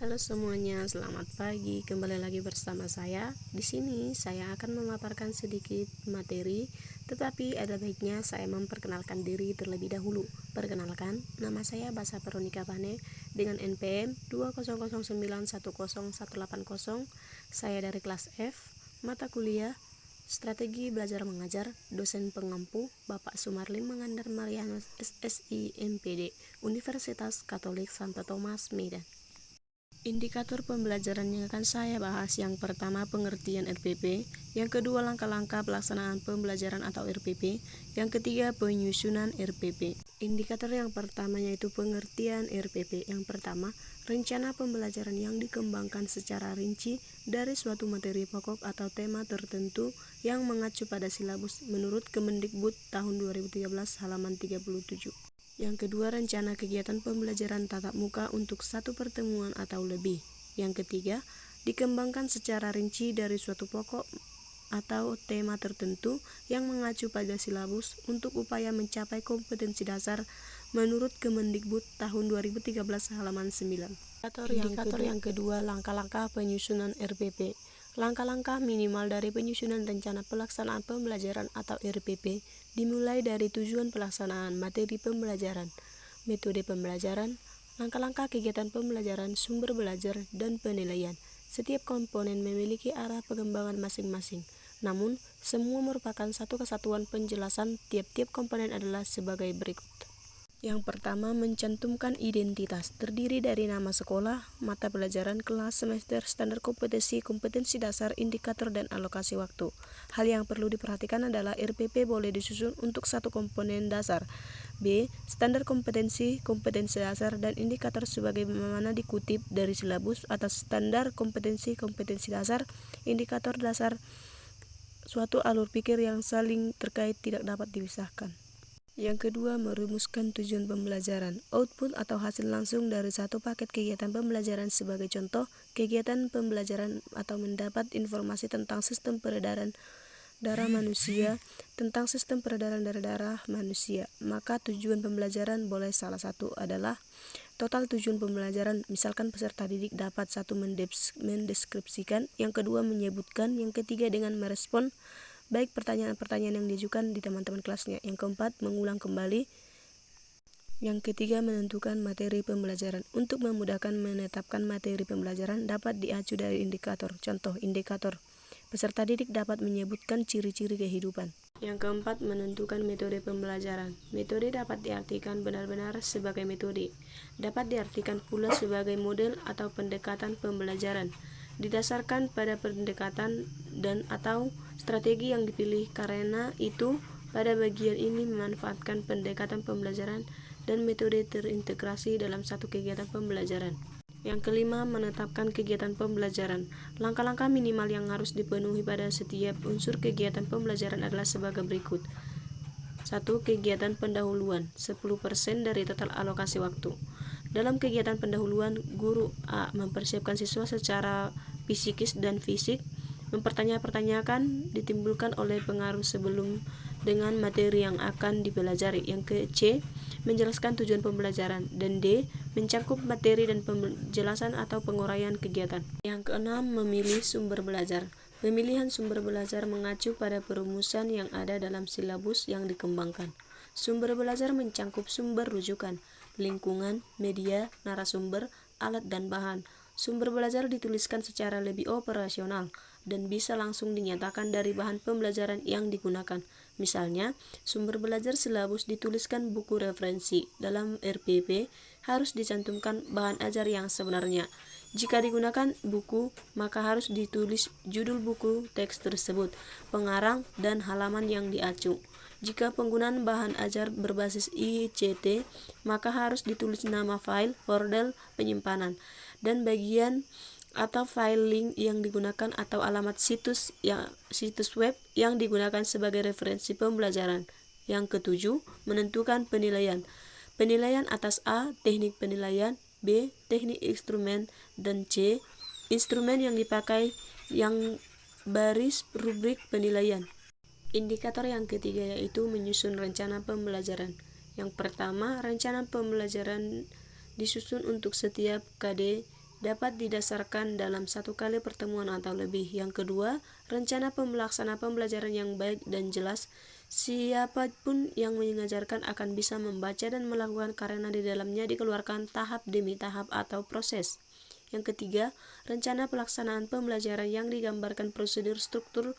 Halo semuanya, selamat pagi. Kembali lagi bersama saya. Di sini saya akan memaparkan sedikit materi, tetapi ada baiknya saya memperkenalkan diri terlebih dahulu. Perkenalkan, nama saya Basa Veronica Bane dengan NPM 200910180. Saya dari kelas F, mata kuliah Strategi Belajar Mengajar, dosen pengampu Bapak Sumarlim Mangandar Marianus SSI MPD, Universitas Katolik Santo Thomas Medan. Indikator pembelajaran yang akan saya bahas yang pertama pengertian RPP, yang kedua langkah-langkah pelaksanaan pembelajaran atau RPP, yang ketiga penyusunan RPP. Indikator yang pertama yaitu pengertian RPP. Yang pertama, rencana pembelajaran yang dikembangkan secara rinci dari suatu materi pokok atau tema tertentu yang mengacu pada silabus menurut Kemendikbud tahun 2013 halaman 37. Yang kedua, rencana kegiatan pembelajaran tatap muka untuk satu pertemuan atau lebih. Yang ketiga, dikembangkan secara rinci dari suatu pokok atau tema tertentu yang mengacu pada silabus untuk upaya mencapai kompetensi dasar menurut Kemendikbud tahun 2013 halaman 9. Indikator yang kedua, langkah-langkah penyusunan RPP. Langkah-langkah minimal dari penyusunan rencana pelaksanaan pembelajaran atau RPP dimulai dari tujuan pelaksanaan materi pembelajaran, metode pembelajaran, langkah-langkah kegiatan pembelajaran, sumber belajar, dan penilaian. Setiap komponen memiliki arah pengembangan masing-masing. Namun, semua merupakan satu kesatuan penjelasan tiap-tiap komponen adalah sebagai berikut. Yang pertama, mencantumkan identitas, terdiri dari nama sekolah, mata pelajaran, kelas, semester, standar kompetensi, kompetensi dasar, indikator, dan alokasi waktu. Hal yang perlu diperhatikan adalah RPP boleh disusun untuk satu komponen dasar. B. Standar kompetensi, kompetensi dasar, dan indikator sebagaimana dikutip dari silabus atas standar kompetensi, kompetensi dasar, indikator dasar. Suatu alur pikir yang saling terkait tidak dapat dipisahkan. Yang kedua, merumuskan tujuan pembelajaran, output atau hasil langsung dari satu paket kegiatan pembelajaran. Sebagai contoh, kegiatan pembelajaran atau mendapat informasi tentang sistem peredaran darah manusia, tentang sistem peredaran darah manusia. Maka tujuan pembelajaran boleh salah satu adalah total tujuan pembelajaran, misalkan peserta didik dapat satu mendeskripsikan, yang kedua menyebutkan, yang ketiga dengan merespon baik pertanyaan-pertanyaan yang diajukan di teman-teman kelasnya. Yang keempat, mengulang kembali. Yang ketiga, menentukan materi pembelajaran. Untuk memudahkan menetapkan materi pembelajaran dapat diacu dari indikator. Contoh, indikator peserta didik dapat menyebutkan ciri-ciri kehidupan. Yang keempat, menentukan metode pembelajaran. Metode dapat diartikan benar-benar sebagai metode. Dapat diartikan pula sebagai model atau pendekatan pembelajaran. Didasarkan pada pendekatan dan atau strategi yang dipilih. Karena itu, pada bagian ini memanfaatkan pendekatan pembelajaran dan metode terintegrasi dalam satu kegiatan pembelajaran. Yang kelima, menetapkan kegiatan pembelajaran. Langkah-langkah minimal yang harus dipenuhi pada setiap unsur kegiatan pembelajaran adalah sebagai berikut. 1. Kegiatan pendahuluan, 10% dari total alokasi waktu. Dalam kegiatan pendahuluan, guru A mempersiapkan siswa secara psikis dan fisik, mempertanyakan ditimbulkan oleh pengaruh sebelum dengan materi yang akan dipelajari. Yang C, menjelaskan tujuan pembelajaran, dan D, mencangkup materi dan penjelasan atau penguraian kegiatan. Yang keenam, memilih sumber belajar. Pemilihan sumber belajar mengacu pada perumusan yang ada dalam silabus yang dikembangkan. Sumber belajar mencangkup sumber rujukan, lingkungan, media, narasumber, alat, dan bahan. Sumber belajar dituliskan secara lebih operasional dan bisa langsung dinyatakan dari bahan pembelajaran yang digunakan. Misalnya, sumber belajar silabus dituliskan buku referensi. Dalam RPP harus dicantumkan bahan ajar yang sebenarnya. Jika digunakan buku, maka harus ditulis judul buku, teks tersebut, pengarang, dan halaman yang diacu. Jika penggunaan bahan ajar berbasis ICT, maka harus ditulis nama file, folder penyimpanan, dan bagian atau file link yang digunakan atau alamat situs web yang digunakan sebagai referensi pembelajaran. Yang ketujuh, menentukan penilaian. Penilaian atas A, teknik penilaian, B, teknik instrumen, dan C, instrumen yang dipakai yang baris rubrik penilaian. Indikator yang ketiga yaitu menyusun rencana pembelajaran. Yang pertama, rencana pembelajaran disusun untuk setiap KD dapat didasarkan dalam satu kali pertemuan atau lebih. Yang kedua, rencana pelaksana pembelajaran yang baik dan jelas. Siapapun yang mengajarkan akan bisa membaca dan melakukan karena di dalamnya dikeluarkan tahap demi tahap atau proses. Yang ketiga, rencana pelaksanaan pembelajaran yang digambarkan prosedur struktur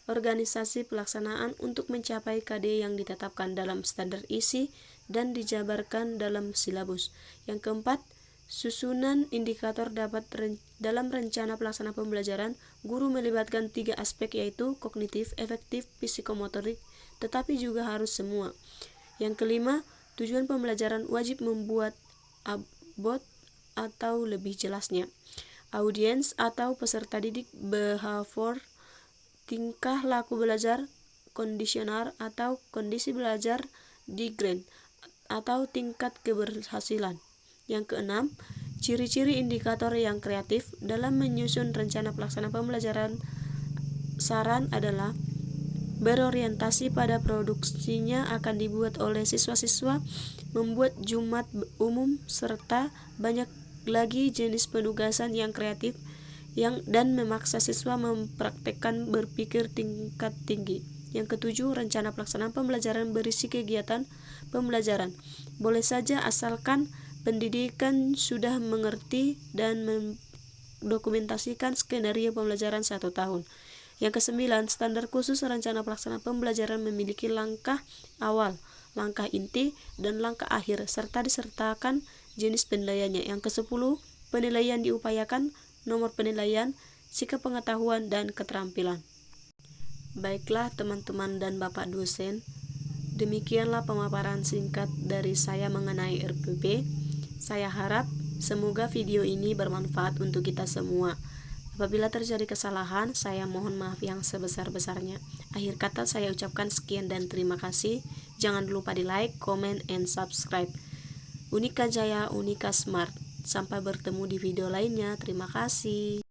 organisasi pelaksanaan untuk mencapai KD yang ditetapkan dalam standar isi dan dijabarkan dalam silabus. Yang keempat, susunan indikator dalam rencana pelaksana pembelajaran. Guru melibatkan 3 aspek yaitu kognitif, efektif, psikomotorik, tetapi juga harus semua. Yang kelima, tujuan pembelajaran wajib membuat abot atau lebih jelasnya. Audiens atau peserta didik, behavior, tingkah laku belajar, kondisioner atau kondisi belajar, degrade atau tingkat keberhasilan. Yang keenam, ciri-ciri indikator yang kreatif dalam menyusun rencana pelaksana pembelajaran. Saran adalah berorientasi pada produksinya akan dibuat oleh siswa-siswa, membuat jumat umum, serta banyak lagi jenis penugasan yang kreatif dan memaksa siswa mempraktekkan berpikir tingkat tinggi. Yang ketujuh, rencana pelaksanaan pembelajaran berisi kegiatan pembelajaran. Boleh saja asalkan pendidikan sudah mengerti dan mendokumentasikan skenario pembelajaran 1 tahun. Yang kesembilan, standar khusus rencana pelaksanaan pembelajaran memiliki langkah awal, langkah inti, dan langkah akhir, serta disertakan jenis penilaiannya. Yang kesepuluh, penilaian diupayakan, nomor penilaian, sikap pengetahuan, dan keterampilan. Baiklah teman-teman dan Bapak dosen, demikianlah pemaparan singkat dari saya mengenai RPP. Saya harap semoga video ini bermanfaat untuk kita semua. Apabila terjadi kesalahan, saya mohon maaf yang sebesar-besarnya. Akhir kata saya ucapkan sekian dan terima kasih. Jangan lupa di like, comment, and subscribe. Unika Jaya, Unika Smart. Sampai bertemu di video lainnya. Terima kasih.